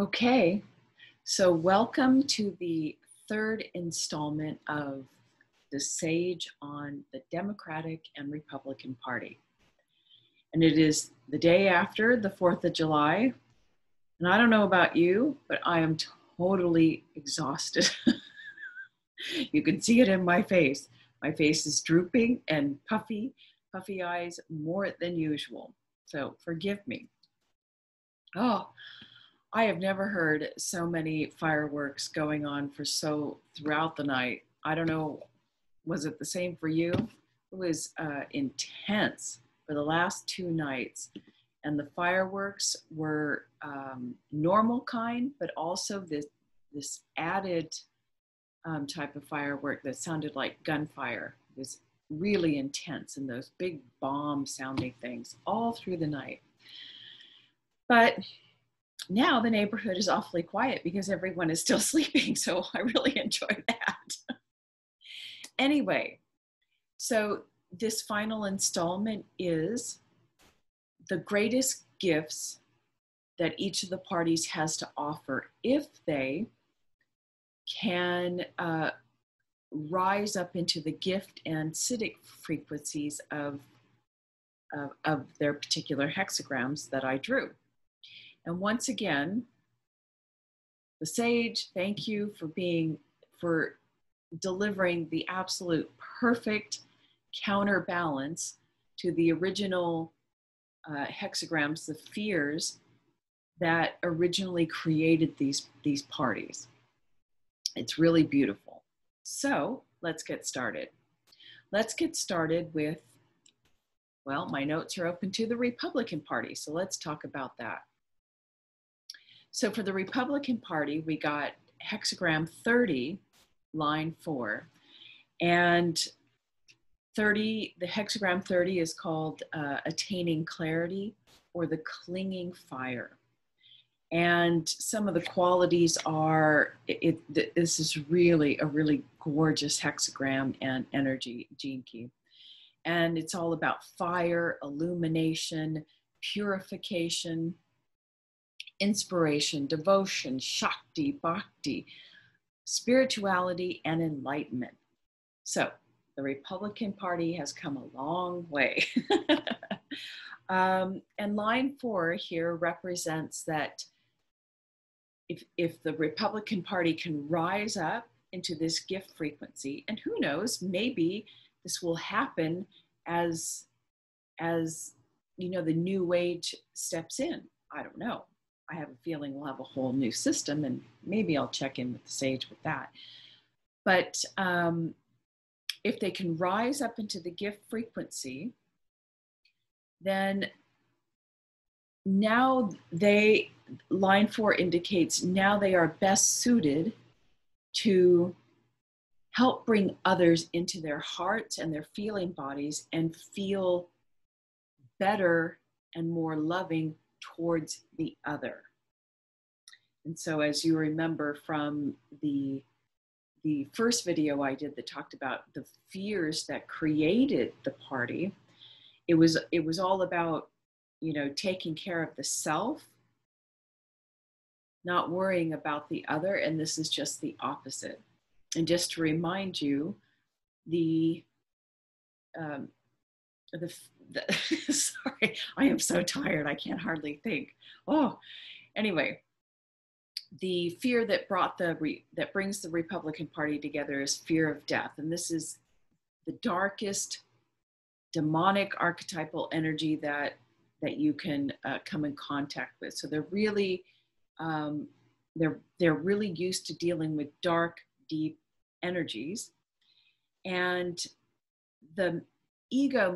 Okay, so welcome to the third installment of the Sage on the Democratic and Republican Party. And it is the day after the 4th of July. And I don't know about you, but I am totally exhausted. You can see it in my face. My face is drooping and puffy eyes more than usual. So forgive me. Oh, I have never heard so many fireworks going on throughout the night. I don't know, was it the same for you? It was intense for the last two nights. And the fireworks were normal kind, but also this added type of firework that sounded like gunfire. It was really intense, and those big bomb sounding things all through the night. But now the neighborhood is awfully quiet because everyone is still sleeping. So I really enjoy that. Anyway, so this final installment is the greatest gifts that each of the parties has to offer if they can rise up into the gift and acidic frequencies of their particular hexagrams that I drew. And once again, the Sage, thank you for delivering the absolute perfect counterbalance to the original hexagrams, the fears that originally created these parties. It's really beautiful. So let's get started. Let's get started with, well, my notes are open to the Republican Party, so let's talk about that. So for the Republican Party, we got hexagram 30, line 4. And the hexagram 30 is called Attaining Clarity, or the Clinging Fire. And some of the qualities are, this is really a really gorgeous hexagram and energy gene key. And it's all about fire, illumination, purification, inspiration, devotion, shakti, bhakti, spirituality, and enlightenment. So the Republican Party has come a long way. And line 4 here represents that if the Republican Party can rise up into this gift frequency, and who knows, maybe this will happen as you know, the new age steps in. I don't know. I have a feeling we'll have a whole new system, and maybe I'll check in with the Sage with that. But if they can rise up into the gift frequency, then now line 4 indicates now they are best suited to help bring others into their hearts and their feeling bodies and feel better and more loving towards the other. And so, as you remember from the first video I did that talked about the fears that created the party, it was all about, you know, taking care of the self, not worrying about the other, and this is just the opposite. And just to remind you, sorry, I am so tired, I can't hardly think. Oh, anyway, the fear that that brings the Republican Party together is fear of death, and this is the darkest demonic archetypal energy that you can come in contact with. So they're really they're really used to dealing with dark, deep energies, and the ego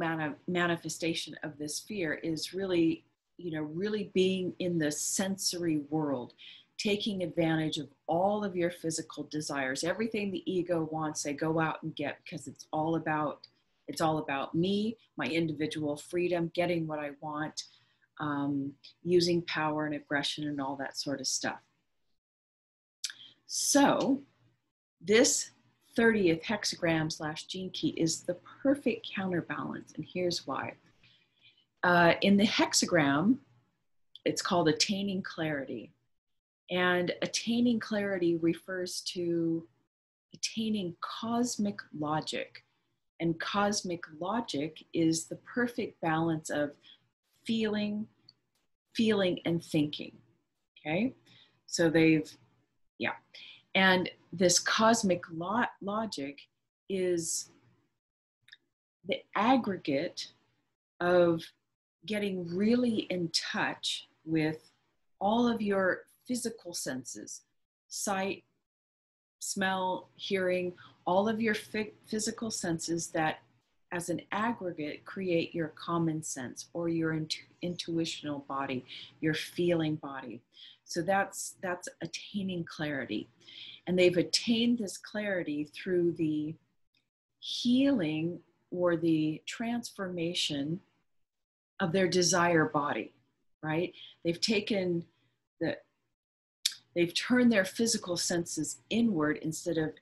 manifestation of this fear is really, you know, really being in the sensory world, taking advantage of all of your physical desires. Everything the ego wants, they go out and get, because it's all about me, my individual freedom, getting what I want, using power and aggression and all that sort of stuff. So this 30th hexagram / gene key is the perfect counterbalance, and here's why. In the hexagram, it's called Attaining Clarity. And attaining clarity refers to attaining cosmic logic. And cosmic logic is the perfect balance of feeling, and thinking. Okay? So yeah. And this cosmic logic is the aggregate of getting really in touch with all of your physical senses: sight, smell, hearing, all of your physical senses that as an aggregate create your common sense or your intuitional body, your feeling body. So that's attaining clarity. And they've attained this clarity through the healing or the transformation of their desire body, right? They've taken they've turned their physical senses inward instead of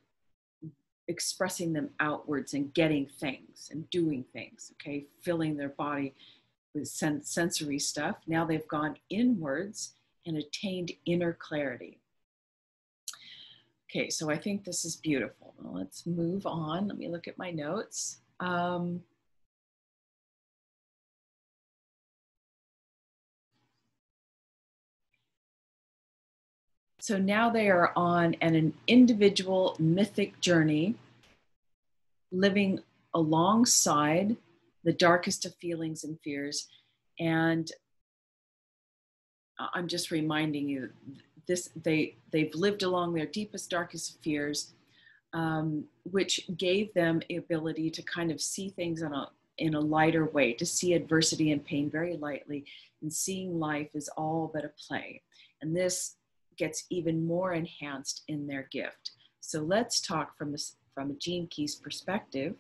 expressing them outwards and getting things and doing things, okay? Filling their body with sensory stuff. Now they've gone inwards and attained inner clarity. Okay, so I think this is beautiful. Well, let's move on. Let me look at my notes. So now they are on an individual mythic journey, living alongside the darkest of feelings and fears. And I'm just reminding you, they've lived along their deepest, darkest fears, which gave them the ability to kind of see things in a lighter way, to see adversity and pain very lightly, and seeing life as all but a play. And this gets even more enhanced in their gift. So let's talk from a Gene Keys perspective,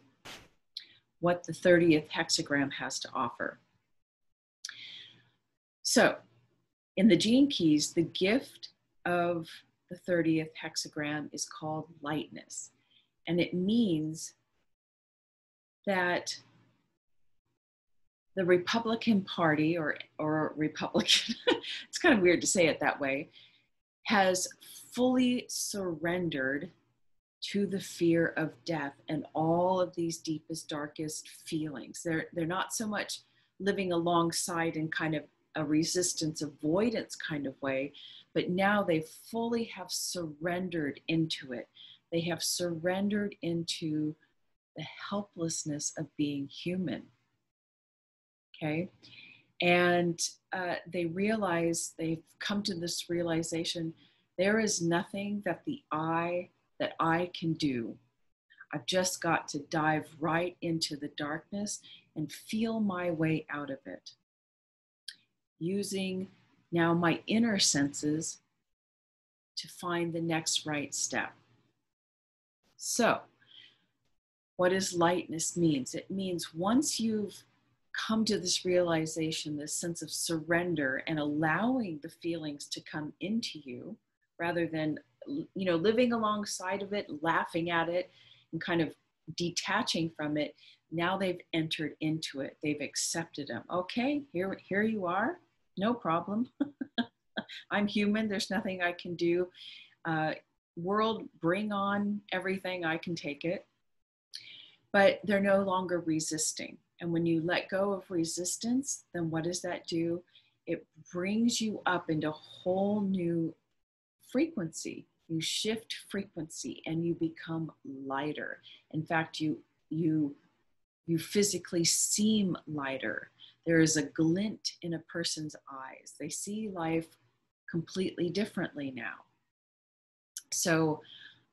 what the 30th hexagram has to offer. So in the Gene Keys, the gift of the 30th hexagram is called lightness. And it means that the Republican Party, or Republican, it's kind of weird to say it that way, has fully surrendered to the fear of death and all of these deepest, darkest feelings. They're not so much living alongside in kind of a resistance avoidance kind of way, but now they fully have surrendered into it. They have surrendered into the helplessness of being human. Okay. And they've come to this realization, there is nothing that I can do. I've just got to dive right into the darkness and feel my way out of it, using now my inner senses to find the next right step. So what does lightness means? It means once you've come to this realization, this sense of surrender and allowing the feelings to come into you rather than, living alongside of it, laughing at it, and kind of detaching from it. Now they've entered into it. They've accepted them. Okay, here you are. No problem. I'm human. There's nothing I can do. World, bring on everything. I can take it. But they're no longer resisting. And when you let go of resistance, then what does that do? It brings you up into a whole new frequency. You shift frequency and you become lighter. In fact, you physically seem lighter. There is a glint in a person's eyes. They see life completely differently now. So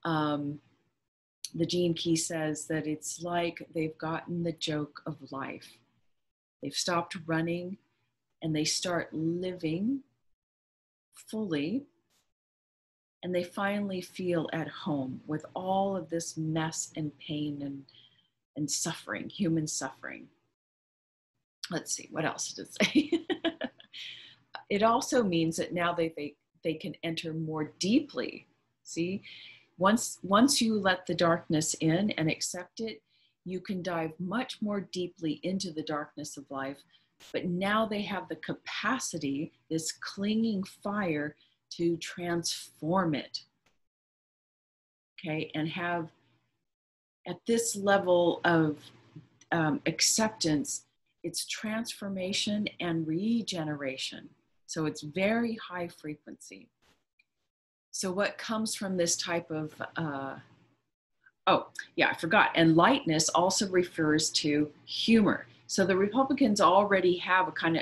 the Gene Key says that it's like they've gotten the joke of life. They've stopped running and they start living fully, and they finally feel at home with all of this mess and pain and suffering, human suffering. Let's see, what else did it say? It also means that now they can enter more deeply. See, once you let the darkness in and accept it, you can dive much more deeply into the darkness of life. But now they have the capacity, this clinging fire, to transform it, okay, and have at this level of acceptance, it's transformation and regeneration. So it's very high frequency. So what comes from this type of, oh yeah, I forgot. And lightness also refers to humor. So the Republicans already have a kind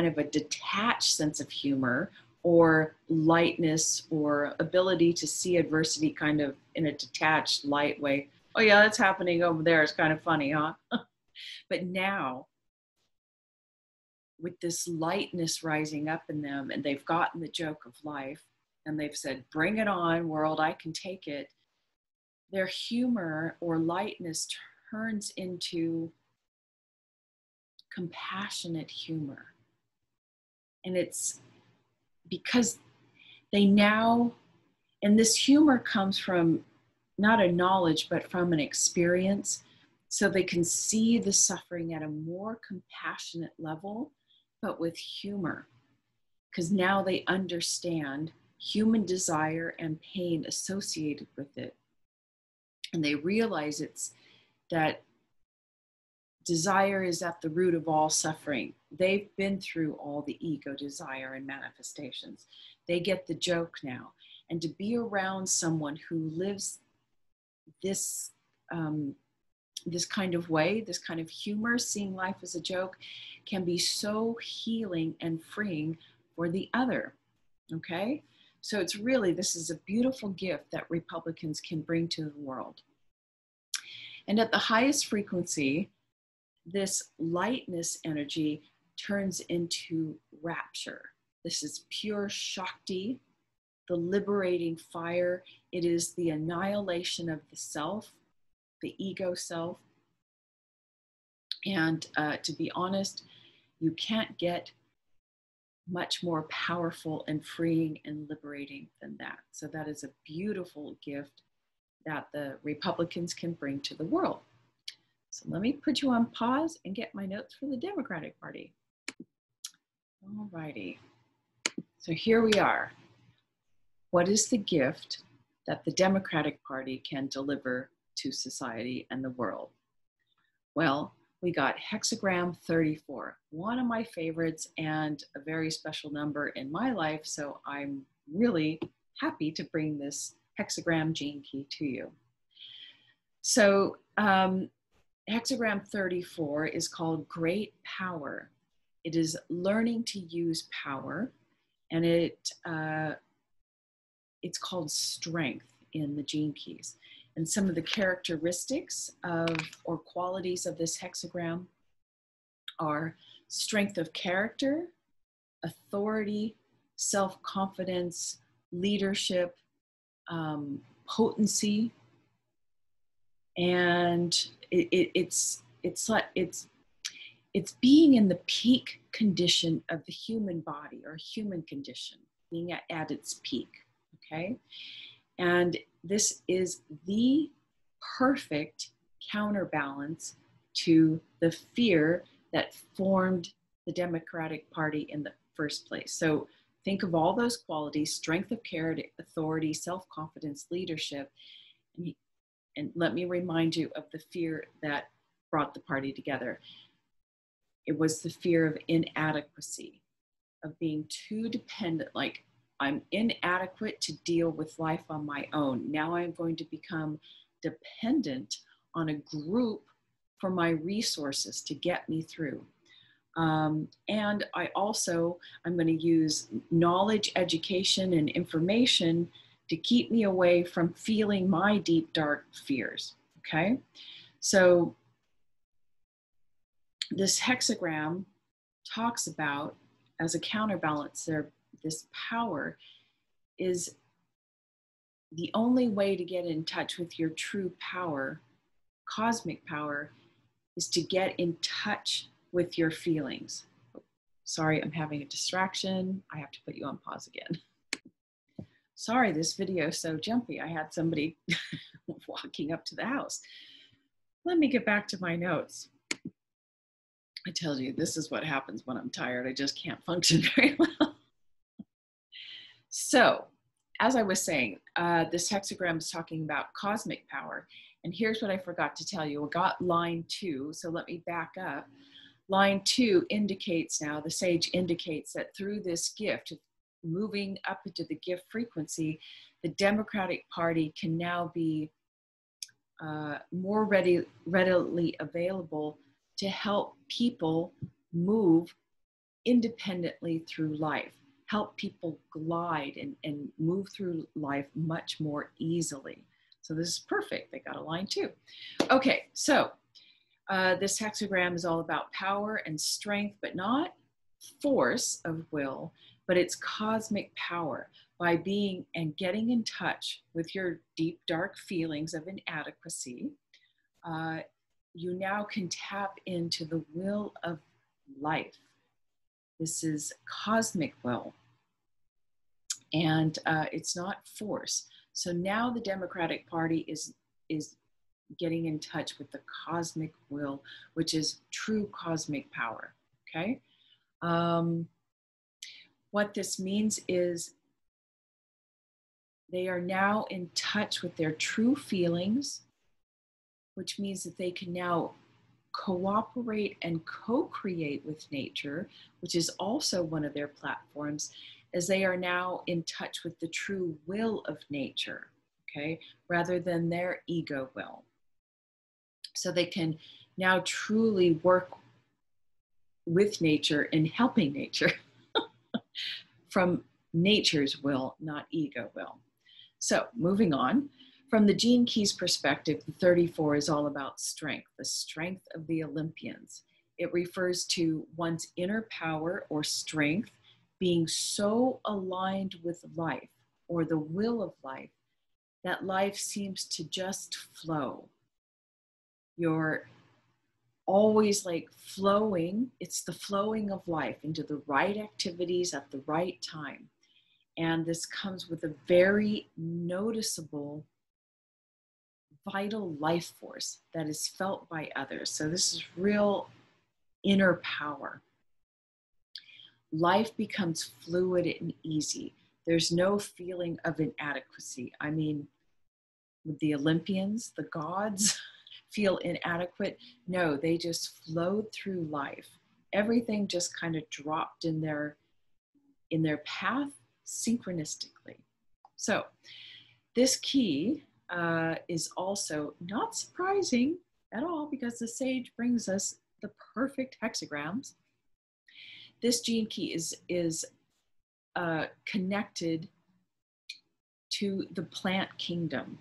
of a detached sense of humor or lightness or ability to see adversity kind of in a detached, light way. Oh yeah, that's happening over there. It's kind of funny, huh? But now, with this lightness rising up in them, and they've gotten the joke of life, and they've said, bring it on, world, I can take it. Their humor or lightness turns into compassionate humor. And it's because they now, and this humor comes from not a knowledge, but from an experience. So they can see the suffering at a more compassionate level, but with humor. Because now they understand human desire and pain associated with it. And they realize it's that desire is at the root of all suffering. They've been through all the ego, desire, and manifestations. They get the joke now. And to be around someone who lives this this kind of way, this kind of humor, seeing life as a joke, can be so healing and freeing for the other, okay? So it's really, this is a beautiful gift that Republicans can bring to the world. And at the highest frequency, this lightness energy turns into rapture. This is pure Shakti, the liberating fire. It is the annihilation of the self, the ego self. And to be honest, you can't get much more powerful and freeing and liberating than that. So that is a beautiful gift that the Republicans can bring to the world. So let me put you on pause and get my notes for the Democratic Party. All righty. So here we are. What is the gift that the Democratic Party can deliver to society and the world? Well, we got hexagram 34, one of my favorites and a very special number in my life. So I'm really happy to bring this hexagram gene key to you. So hexagram 34 is called Great Power. It is learning to use power, and it's called strength in the gene keys. And some of the characteristics of or qualities of this hexagram are strength of character, authority, self-confidence, leadership, potency, and it's being in the peak condition of the human body or human condition, being at its peak, okay? And this is the perfect counterbalance to the fear that formed the Democratic Party in the first place. So think of all those qualities: strength of character, authority, self-confidence, leadership. And let me remind you of the fear that brought the party together. It was the fear of inadequacy, of being too dependent, like I'm inadequate to deal with life on my own. Now I'm going to become dependent on a group for my resources to get me through. And I'm going to use knowledge, education, and information to keep me away from feeling my deep, dark fears, okay? So this hexagram talks about, as a counterbalance, this power is the only way to get in touch with your true power, cosmic power, is to get in touch with your feelings. Sorry, I'm having a distraction. I have to put you on pause again. Sorry, this video is so jumpy. I had somebody walking up to the house. Let me get back to my notes. I tell you, this is what happens when I'm tired. I just can't function very well. So, as I was saying, this hexagram is talking about cosmic power. And here's what I forgot to tell you. I got line 2, so let me back up. Line 2 indicates now, the sage indicates that through this gift, moving up into the gift frequency, the Democratic Party can now be more readily available to help people move independently through life, help people glide and move through life much more easily. So this is perfect. They got a line 2. Okay, so this hexagram is all about power and strength, but not force of will, but it's cosmic power. By being and getting in touch with your deep, dark feelings of inadequacy, you now can tap into the will of life. This is cosmic will, and it's not force. So now the Democratic Party is getting in touch with the cosmic will, which is true cosmic power, okay? What this means is they are now in touch with their true feelings, which means that they can now cooperate and co-create with nature, which is also one of their platforms, as they are now in touch with the true will of nature, okay, rather than their ego will. So they can now truly work with nature in helping nature from nature's will, not ego will. So moving on, from the Gene Keys perspective, the 34 is all about strength, the strength of the Olympians. It refers to one's inner power or strength being so aligned with life or the will of life that life seems to just flow. You're always like flowing. It's the flowing of life into the right activities at the right time. And this comes with a very noticeable, vital life force that is felt by others. So this is real inner power. Life becomes fluid and easy. There's no feeling of inadequacy. I mean, with the Olympians, the gods feel inadequate. No, they just flowed through life. Everything just kind of dropped in their path synchronistically. So this key is also not surprising at all because the sage brings us the perfect hexagrams. This gene key is connected to the plant kingdom,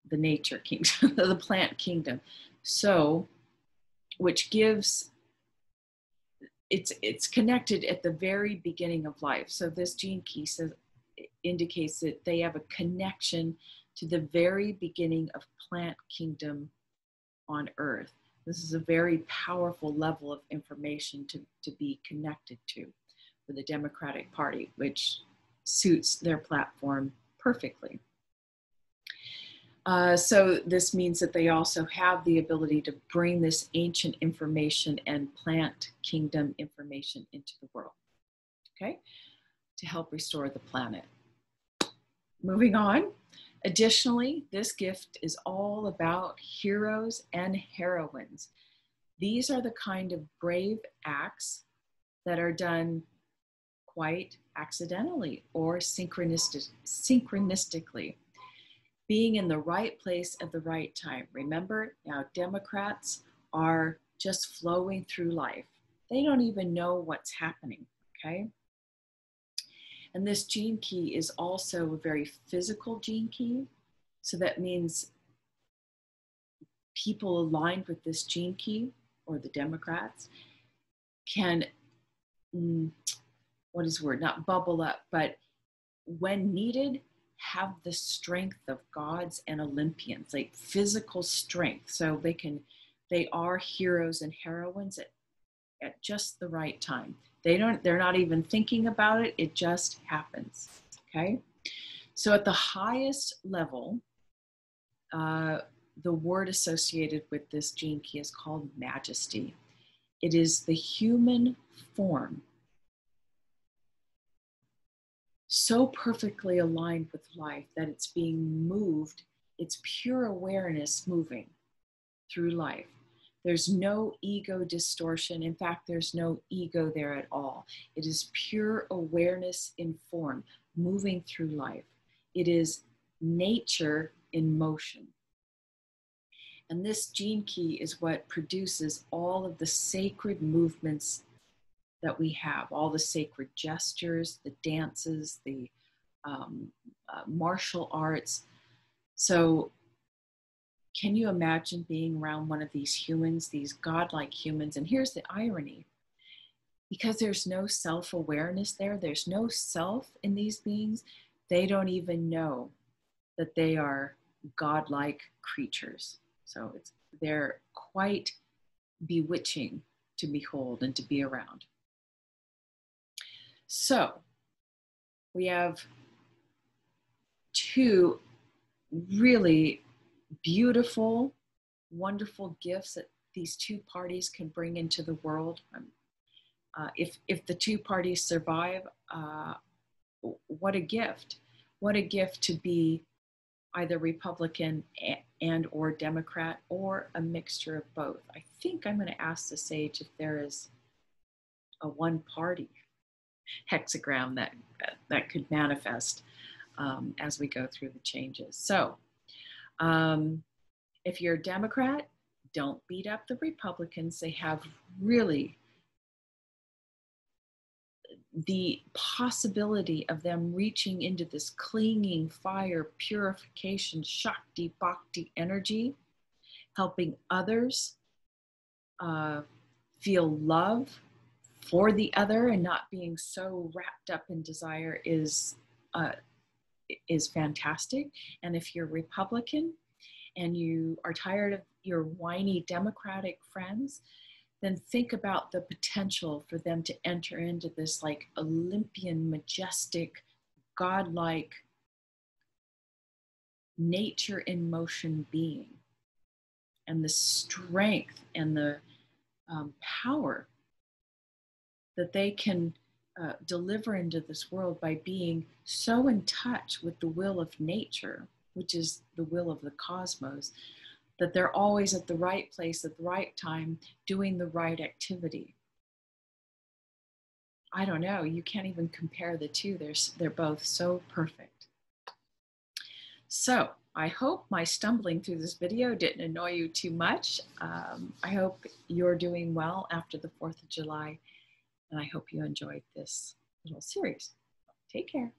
the nature kingdom, the plant kingdom. So, which gives, it's connected at the very beginning of life. So this gene key indicates that they have a connection to the very beginning of plant kingdom on earth. This is a very powerful level of information to be connected to for the Democratic Party, which suits their platform perfectly. So this means that they also have the ability to bring this ancient information and plant kingdom information into the world, okay, to help restore the planet. Moving on. Additionally, this gift is all about heroes and heroines. These are the kind of brave acts that are done quite accidentally or synchronistically. Being in the right place at the right time. Remember, now Democrats are just flowing through life. They don't even know what's happening, okay? And this gene key is also a very physical gene key. So that means people aligned with this gene key, or the Democrats, can, what is the word? Not bubble up, but when needed, have the strength of gods and Olympians, like physical strength. So they are heroes and heroines at just the right time. They're not even thinking about it. It just happens, okay? So at the highest level, the word associated with this gene key is called majesty. It is the human form so perfectly aligned with life that it's being moved. It's pure awareness moving through life. There's no ego distortion. In fact, there's no ego there at all. It is pure awareness in form, moving through life. It is nature in motion. And this gene key is what produces all of the sacred movements that we have, all the sacred gestures, the dances, the martial arts. So can you imagine being around one of these humans, these godlike humans? And here's the irony. Because there's no self-awareness there, there's no self in these beings, they don't even know that they are godlike creatures. So they're quite bewitching to behold and to be around. So we have two really beautiful, wonderful gifts that these two parties can bring into the world. If the two parties survive, what a gift. What a gift to be either Republican and or Democrat, or a mixture of both. I think I'm going to ask the sage if there is a one party hexagram that could manifest as we go through the changes. So if you're a Democrat, don't beat up the Republicans. They have really the possibility of them reaching into this clinging fire, purification, Shakti, Bhakti energy, helping others feel love for the other and not being so wrapped up in desire is fantastic. And if you're Republican and you are tired of your whiny Democratic friends, then think about the potential for them to enter into this like Olympian, majestic, godlike, nature in motion being, and the strength and the power that they can deliver into this world by being so in touch with the will of nature, which is the will of the cosmos, that they're always at the right place at the right time, doing the right activity. I don't know, you can't even compare the two. They're both so perfect. So I hope my stumbling through this video didn't annoy you too much. I hope you're doing well after the 4th of July, and I hope you enjoyed this little series. Take care.